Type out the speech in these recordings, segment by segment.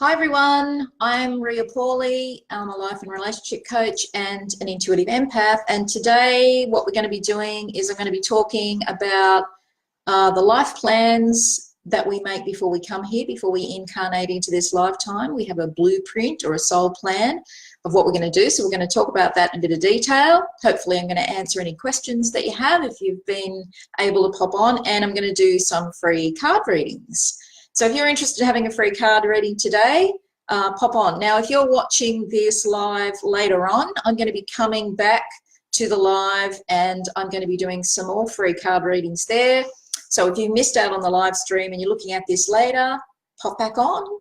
Hi everyone, I'm Reea. I'm a life and relationship coach and an intuitive empath, and today what we're going to be doing is I'm going to be talking about the life plans that we make before we come here, before we incarnate into this lifetime. We have a blueprint or a soul plan of what we're going to do, so we're going to talk about that in a bit of detail. Hopefully I'm going to answer any questions that you have if you've been able to pop on, and I'm going to do some free card readings. So if you're interested in having a free card reading today, pop on. Now, if you're watching this live later on, I'm going to be coming back to the live and I'm going to be doing some more free card readings there. So if you missed out on the live stream and you're looking at this later, pop back on.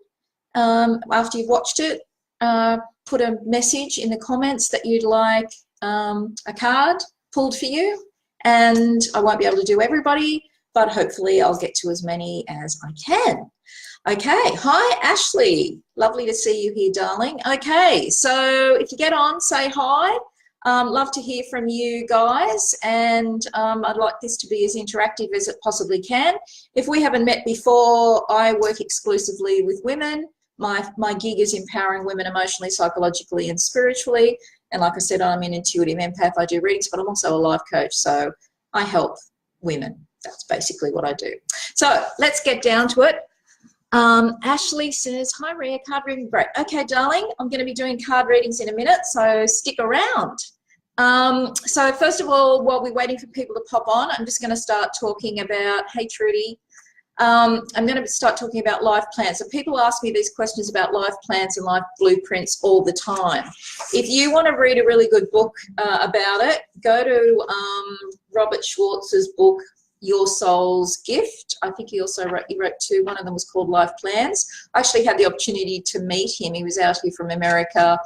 After you've watched it, put a message in the comments that you'd like a card pulled for you. And I won't be able to do everybody, but hopefully I'll get to as many as I can. Okay, hi Ashley, lovely to see you here, darling. Okay, so if you get on, say hi. Love to hear from you guys, and I'd like this to be as interactive as it possibly can. If we haven't met before, I work exclusively with women. My gig is empowering women emotionally, psychologically, and spiritually. And like I said, I'm an intuitive empath. I do readings, but I'm also a life coach, so I help women. That's basically what I do. So let's get down to it. Ashley says, hi Reea, card reading, great. Okay, darling, I'm going to be doing card readings in a minute, so stick around. So first of all, while we're waiting for people to pop on, I'm just going to start talking about, hey Trudy, I'm going to start talking about life plans. So people ask me these questions about life plans and life blueprints all the time. If you want to read a really good book about it, go to Robert Schwartz's book, Your Soul's Gift. I think he wrote two. One of them was called Life Plans. I actually had the opportunity to meet him. He was out here from America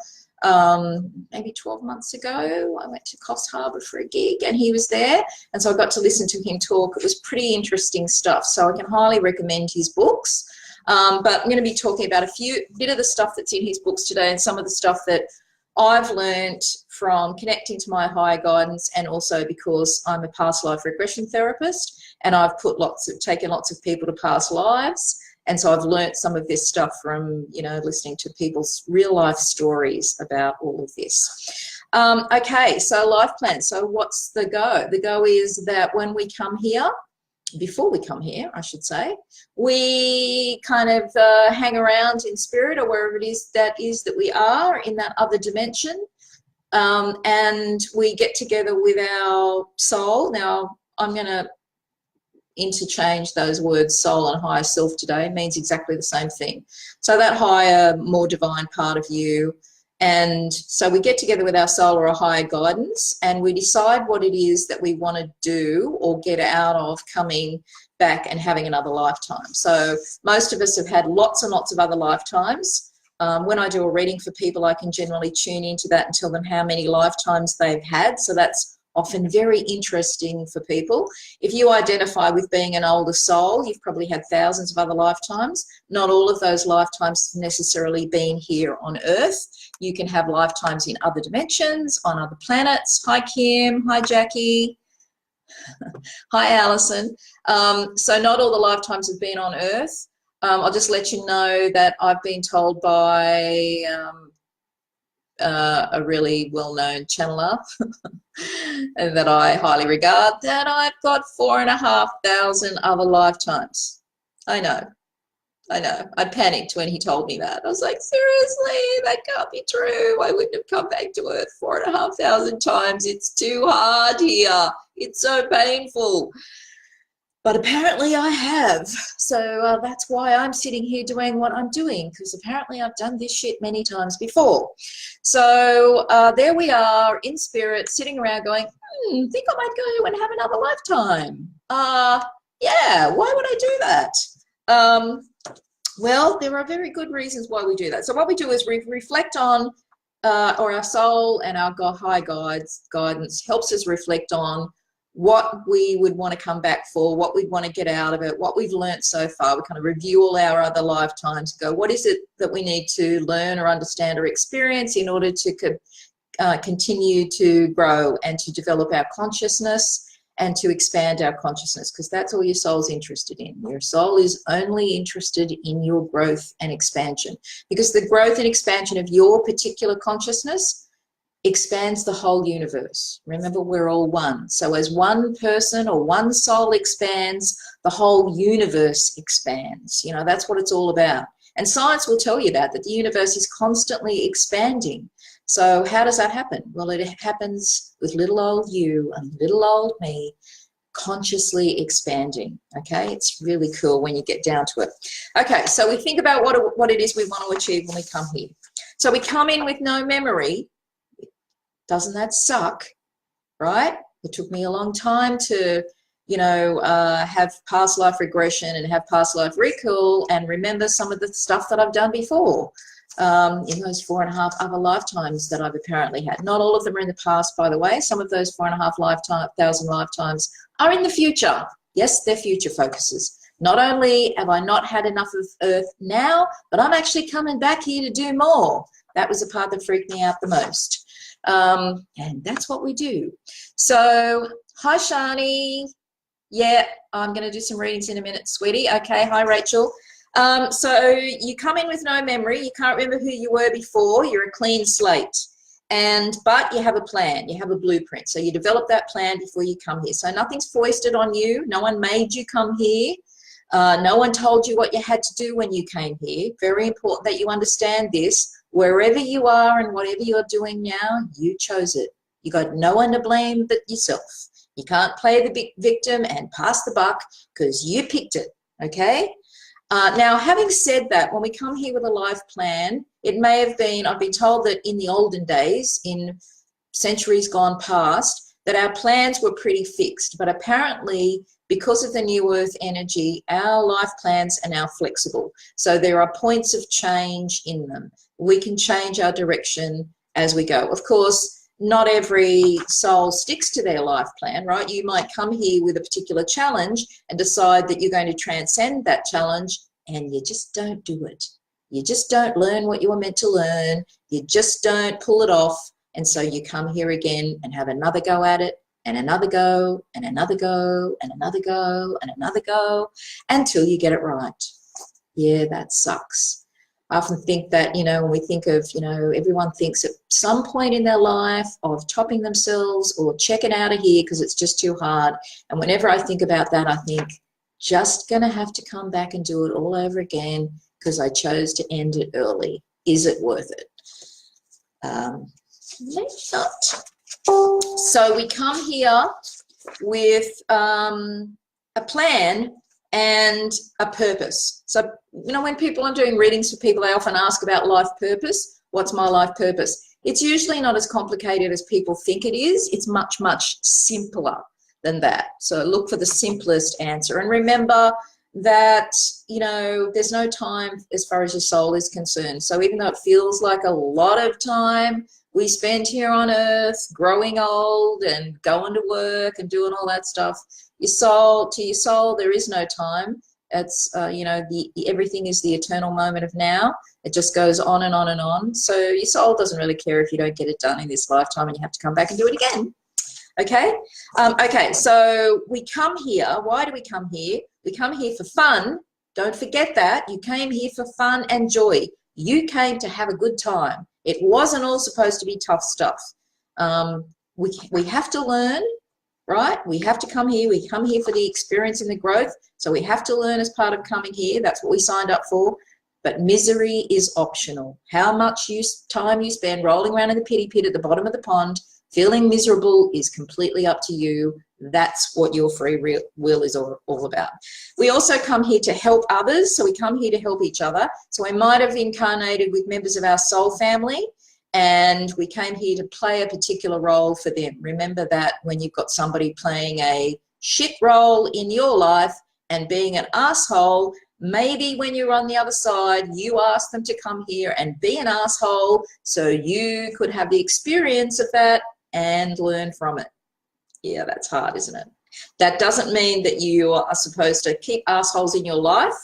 maybe 12 months ago. I went to Coffs Harbour for a gig and he was there, and so I got to listen to him talk. It was pretty interesting stuff, so I can highly recommend his books. But I'm going to be talking about a bit of the stuff that's in his books today, and some of the stuff that I've learned from connecting to my higher guidance, and also because I'm a past life regression therapist and I've taken lots of people to past lives. And so I've learned some of this stuff from, listening to people's real life stories about all of this. Okay, so life plans. So what's the go? The go is that when we come here, before we come here, I should say, we kind of hang around in spirit or wherever it is that we are in that other dimension, and we get together with our soul. Now, I'm going to interchange those words soul and higher self today. It means exactly the same thing. So that higher, more divine part of you. And so we get together with our soul or a higher guidance and we decide what it is that we want to do or get out of coming back and having another lifetime. So most of us have had lots and lots of other lifetimes. When I do a reading for people, I can generally tune into that and tell them how many lifetimes they've had. So that's often very interesting for people. If you identify with being an older soul, you've probably had thousands of other lifetimes. Not all of those lifetimes have necessarily been here on Earth. You can have lifetimes in other dimensions, on other planets. Hi Kim, hi Jackie, hi Alison. So not all the lifetimes have been on Earth. I'll just let you know that I've been told by a really well-known channeler and that I highly regard, that I've got 4,500 other lifetimes. I know. I panicked when he told me that. I was like, seriously, that can't be true. I wouldn't have come back to Earth 4,500 times. It's too hard here. It's so painful. But apparently I have. So that's why I'm sitting here doing what I'm doing, because apparently I've done this shit many times before. So there we are in spirit, sitting around going, think I might go and have another lifetime. Yeah, why would I do that? Well, there are very good reasons why we do that. So what we do is we reflect on, or our soul and our high guidance helps us reflect on what we would want to come back for, what we'd want to get out of it, what we've learned so far. We kind of review all our other lifetimes, go, what is it that we need to learn or understand or experience in order to continue to grow and to develop our consciousness and to expand our consciousness, because that's all your soul's interested in. Your soul is only interested in your growth and expansion, because the growth and expansion of your particular consciousness expands the whole universe. Remember, we're all one. So as one person or one soul expands, the whole universe expands. You know, that's what it's all about. And science will tell you that the universe is constantly expanding. So how does that happen? Well, it happens with little old you and little old me consciously expanding. Okay, it's really cool when you get down to it. Okay, so we think about what it is we want to achieve when we come here. So we come in with no memory. Doesn't that suck, right? It took me a long time to, you know, have past life regression and have past life recall and remember some of the stuff that I've done before. In those 4.5 other lifetimes that I've apparently had. Not all of them are in the past, by the way. Some of those 4.5 thousand lifetimes are in the future. Yes, they're future focuses. Not only have I not had enough of Earth now, but I'm actually coming back here to do more. That was the part that freaked me out the most. And that's what we do. So, hi, Shani. Yeah, I'm going to do some readings in a minute, sweetie. Okay, hi, Rachel. So you come in with no memory, you can't remember who you were before, you're a clean slate, but you have a plan, you have a blueprint. So you develop that plan before you come here. So nothing's foisted on you, no one made you come here, no one told you what you had to do when you came here. Very important that you understand this. Wherever you are and whatever you're doing now, you chose it. You got no one to blame but yourself. You can't play the big victim and pass the buck because you picked it, okay? Now, having said that, when we come here with a life plan, it may have been, I've been told that in the olden days, in centuries gone past, that our plans were pretty fixed. But apparently, because of the new earth energy, our life plans are now flexible. So there are points of change in them. We can change our direction as we go. Of course, not every soul sticks to their life plan, right? You might come here with a particular challenge and decide that you're going to transcend that challenge, and you just don't do it. You just don't learn what you were meant to learn. You just don't pull it off. And so you come here again and have another go at it, and another go, and another go, and another go, and another go, until you get it right. Yeah, that sucks. I often think that, you know, when we think of, you know, everyone thinks at some point in their life of topping themselves or checking out of here because it's just too hard. And whenever I think about that, I think, just going to have to come back and do it all over again because I chose to end it early. Is it worth it? Maybe not. So we come here with a plan and a purpose. So, you know, when people are doing readings for people, they often ask about life purpose. What's my life purpose? It's usually not as complicated as people think it is. It's much, much simpler than that. So look for the simplest answer. And remember that, you know, there's no time as far as your soul is concerned. So even though it feels like a lot of time we spend here on earth growing old and going to work and doing all that stuff, your soul, to your soul, there is no time. It's, you know, everything is the eternal moment of now. It just goes on and on and on. So your soul doesn't really care if you don't get it done in this lifetime and you have to come back and do it again. Okay? Okay, so we come here. Why do we come here? We come here for fun. Don't forget that. You came here for fun and joy. You came to have a good time. It wasn't all supposed to be tough stuff. We have to learn, right? We have to come here. We come here for the experience and the growth. So we have to learn as part of coming here. That's what we signed up for. But misery is optional. How much time you spend rolling around in the pity pit at the bottom of the pond, feeling miserable, is completely up to you. That's what your free will is all about. We also come here to help others. So we come here to help each other. So we might have incarnated with members of our soul family, and we came here to play a particular role for them. Remember that when you've got somebody playing a shit role in your life and being an asshole, maybe when you're on the other side, you ask them to come here and be an asshole so you could have the experience of that and learn from it. Yeah, that's hard, isn't it? That doesn't mean that you are supposed to keep assholes in your life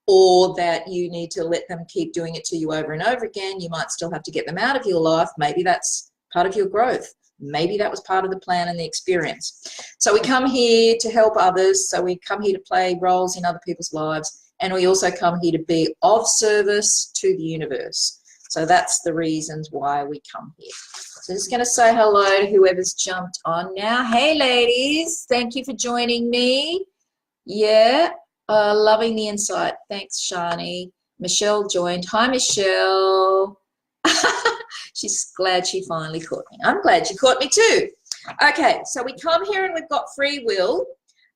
or that you need to let them keep doing it to you over and over again. You might still have to get them out of your life. Maybe that's part of your growth. Maybe that was part of the plan and the experience. So we come here to help others. So we come here to play roles in other people's lives. And we also come here to be of service to the universe. So that's the reasons why we come here. So just going to say hello to whoever's jumped on now. Hey, ladies. Thank you for joining me. Yeah. Loving the insight. Thanks, Shani. Michelle joined. Hi, Michelle. She's glad she finally caught me. I'm glad she caught me too. Okay, so we come here and we've got free will.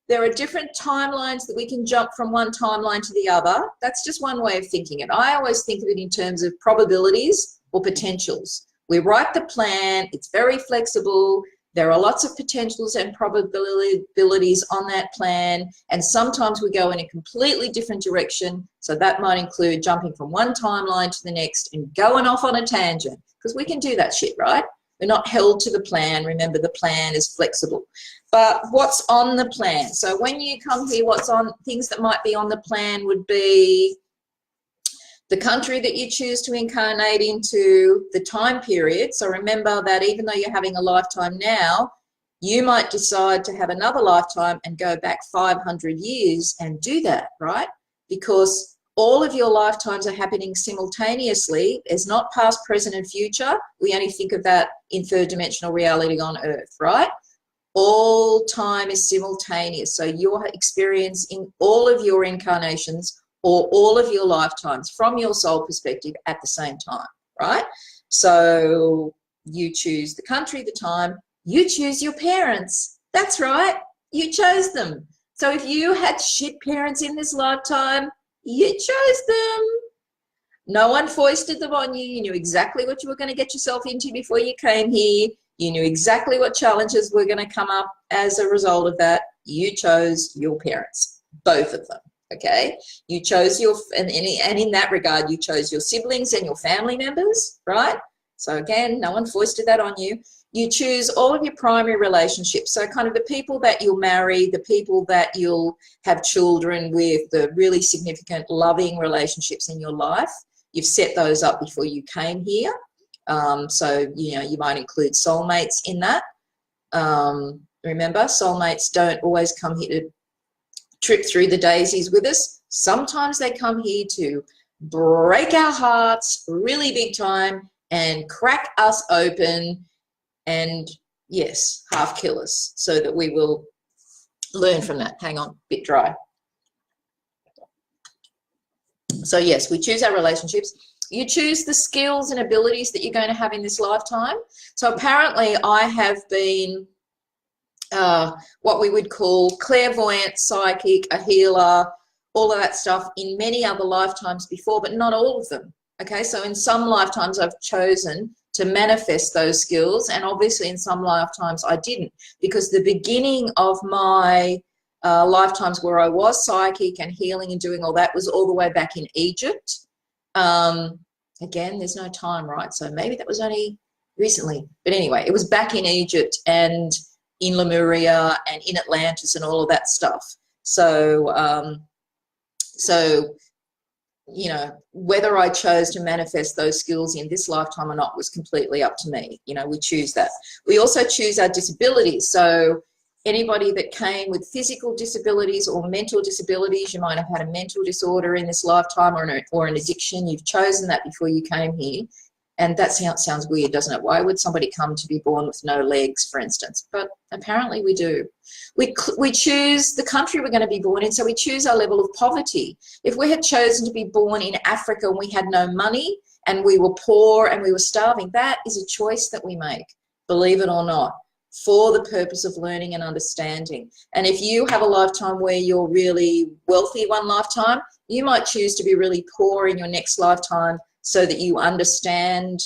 There are different timelines that we can jump from one timeline to the other. That's just one way of thinking it. I always think of it in terms of probabilities or potentials. We write the plan. It's very flexible. There are lots of potentials and probabilities on that plan, and sometimes we go in a completely different direction. So that might include jumping from one timeline to the next and going off on a tangent, because we can do that shit, right? We're not held to the plan. Remember, the plan is flexible. But what's on the plan? So when you come here, what's on things that might be on the plan would be the country that you choose to incarnate into, the time period. So remember that even though you're having a lifetime now, you might decide to have another lifetime and go back 500 years and do that, right? Because all of your lifetimes are happening simultaneously. There's not past, present, and future. We only think of that in third dimensional reality on Earth, right? All time is simultaneous. So you're experiencing all of your incarnations or all of your lifetimes from your soul perspective at the same time, right? So you choose the country, the time, you choose your parents. That's right, you chose them. So if you had shit parents in this lifetime, you chose them. No one foisted them on you. You knew exactly what you were going to get yourself into before you came here. You knew exactly what challenges were going to come up as a result of that. You chose your parents, both of them. Okay, you chose your, and in that regard, you chose your siblings and your family members, right? So again, no one foisted that on you. You choose all of your primary relationships. So kind of the people that you'll marry, the people that you'll have children with, the really significant loving relationships in your life. You've set those up before you came here. So, you know, you might include soulmates in that. Remember, soulmates don't always come here to trip through the daisies with us. Sometimes they come here to break our hearts really big time and crack us open and, yes, half kill us, so that we will learn from that. Hang on, bit dry. So yes, we choose our relationships. You choose the skills and abilities that you're going to have in this lifetime. So apparently I have been what we would call clairvoyant, psychic, a healer, all of that stuff in many other lifetimes before, but not all of them. Okay, so in some lifetimes I've chosen to manifest those skills, and obviously in some lifetimes I didn't, because the beginning of my lifetimes where I was psychic and healing and doing all that was all the way back in Egypt. Again, there's no time, right? So maybe that was only recently, but anyway, it was back in Egypt and in Lemuria and in Atlantis and all of that stuff. So, you know, whether I chose to manifest those skills in this lifetime or not was completely up to me. You know, we choose that. We also choose our disabilities. So anybody that came with physical disabilities or mental disabilities, you might have had a mental disorder in this lifetime or an addiction. You've chosen that before you came here. And that sounds weird, doesn't it? Why would somebody come to be born with no legs, for instance? But apparently we do. We choose the country we're going to be born in, so we choose our level of poverty. If we had chosen to be born in Africa and we had no money and we were poor and we were starving, that is a choice that we make, believe it or not, for the purpose of learning and understanding. And if you have a lifetime where you're really wealthy one lifetime, you might choose to be really poor in your next lifetime, so that you understand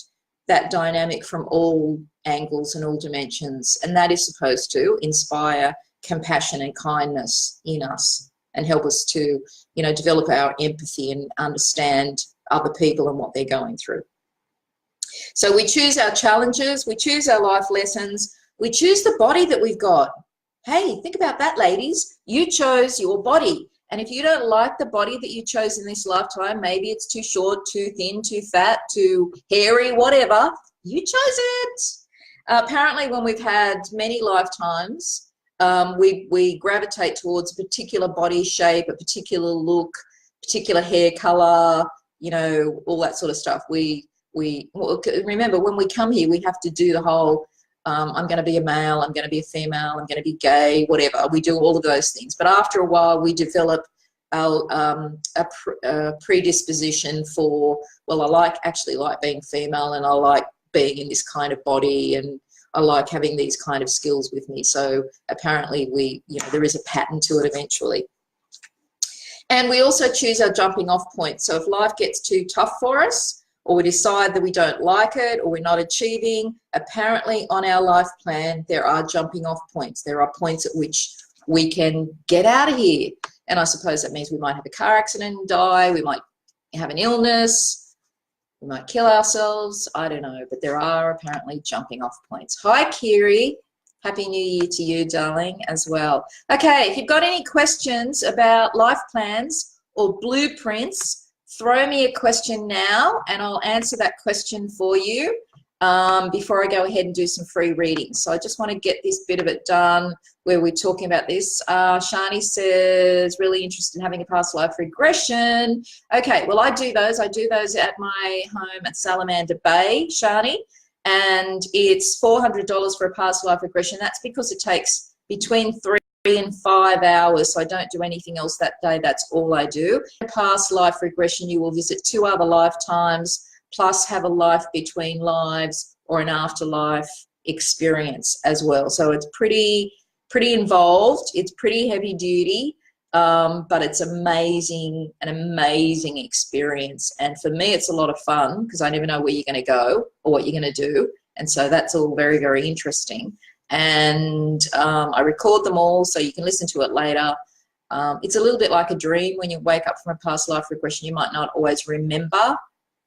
that dynamic from all angles and all dimensions. And that is supposed to inspire compassion and kindness in us and help us to, you know, develop our empathy and understand other people and what they're going through. So we choose our challenges, we choose our life lessons, we choose the body that we've got. Hey, think about that, ladies. You chose your body. And if you don't like the body that you chose in this lifetime, maybe it's too short, too thin, too fat, too hairy, whatever, you chose it. Apparently, when we've had many lifetimes, we gravitate towards a particular body shape, a particular look, particular hair color, you know, all that sort of stuff. Remember, when we come here, we have to do the whole, I'm going to be a male, I'm going to be a female, I'm going to be gay, whatever. We do all of those things. But after a while, we develop a predisposition for, well, I actually like being female, and I like being in this kind of body, and I like having these kind of skills with me. So apparently there is a pattern to it eventually. And we also choose our jumping off point. So if life gets too tough for us, or we decide that we don't like it, or we're not achieving, apparently on our life plan, there are jumping off points. There are points at which we can get out of here. And I suppose that means we might have a car accident and die. We might have an illness. We might kill ourselves. I don't know. But there are apparently jumping off points. Hi, Kiri. Happy New Year to you, darling, as well. Okay, if you've got any questions about life plans or blueprints, throw me a question now and I'll answer that question for you before I go ahead and do some free readings. So I just want to get this bit of it done where we're talking about this. Shani says, really interested in having a past life regression. Okay, well, I do those. I do those at my home at Salamander Bay, Shani. And it's $400 for a past life regression. That's because it takes between 3 and 5 hours. So I don't do anything else that day. That's all I do. A past life regression, you will visit 2 other lifetimes, plus have a life between lives or an afterlife experience as well. So it's pretty involved. It's pretty heavy duty. But it's an amazing experience. And for me, it's a lot of fun because I never know where you're going to go or what you're going to do. And so that's all very, very interesting. And I record them all so you can listen to it later. It's a little bit like a dream. When you wake up from a past life regression, you might not always remember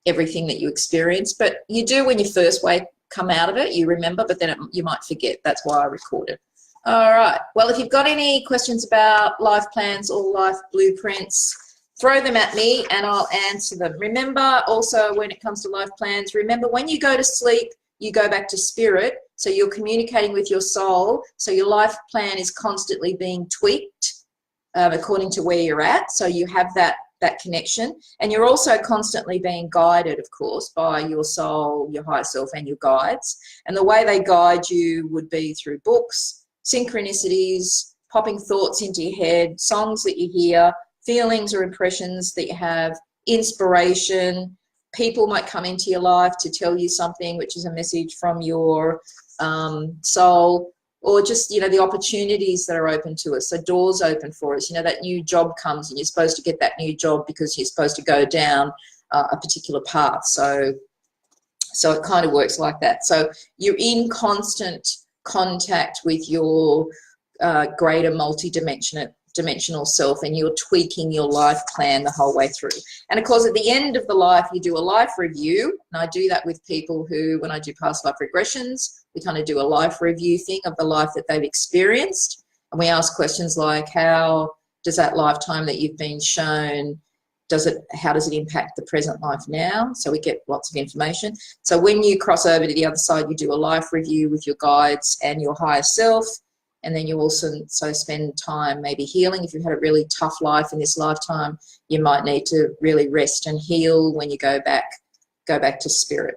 everything that you experienced, but you do when you first come out of it, you remember, but then you might forget. That's why I record it. All right. Well, if you've got any questions about life plans or life blueprints, throw them at me and I'll answer them. Remember also, when it comes to life plans, remember when you go to sleep, you go back to spirit. So you're communicating with your soul. So your life plan is constantly being tweaked according to where you're at. So you have that connection. And you're also constantly being guided, of course, by your soul, your higher self, and your guides. And the way they guide you would be through books, synchronicities, popping thoughts into your head, songs that you hear, feelings or impressions that you have, inspiration. People might come into your life to tell you something, which is a message from your soul, or just, the opportunities that are open to us. So doors open for us. That new job comes and you're supposed to get that new job because you're supposed to go down a particular path. So it kind of works like that. So you're in constant contact with your greater multi-dimensional self, and you're tweaking your life plan the whole way through. And of course, at the end of the life, you do a life review. And I do that with people who, when I do past life regressions, we kind of do a life review thing of the life that they've experienced. And we ask questions like, how does that lifetime that you've been shown, how does it impact the present life now? So we get lots of information. So when you cross over to the other side, you do a life review with your guides and your higher self. And then you also spend time maybe healing. If you've had a really tough life in this lifetime, you might need to really rest and heal when you go back to spirit.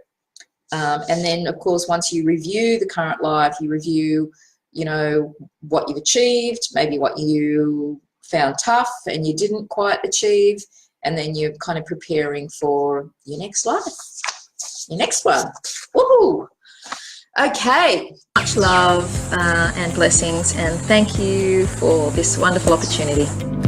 And then, of course, once you review the current life, you review, what you've achieved, maybe what you found tough and you didn't quite achieve. And then you're kind of preparing for your next life, your next one. Woohoo! Okay. Much love and blessings, and thank you for this wonderful opportunity.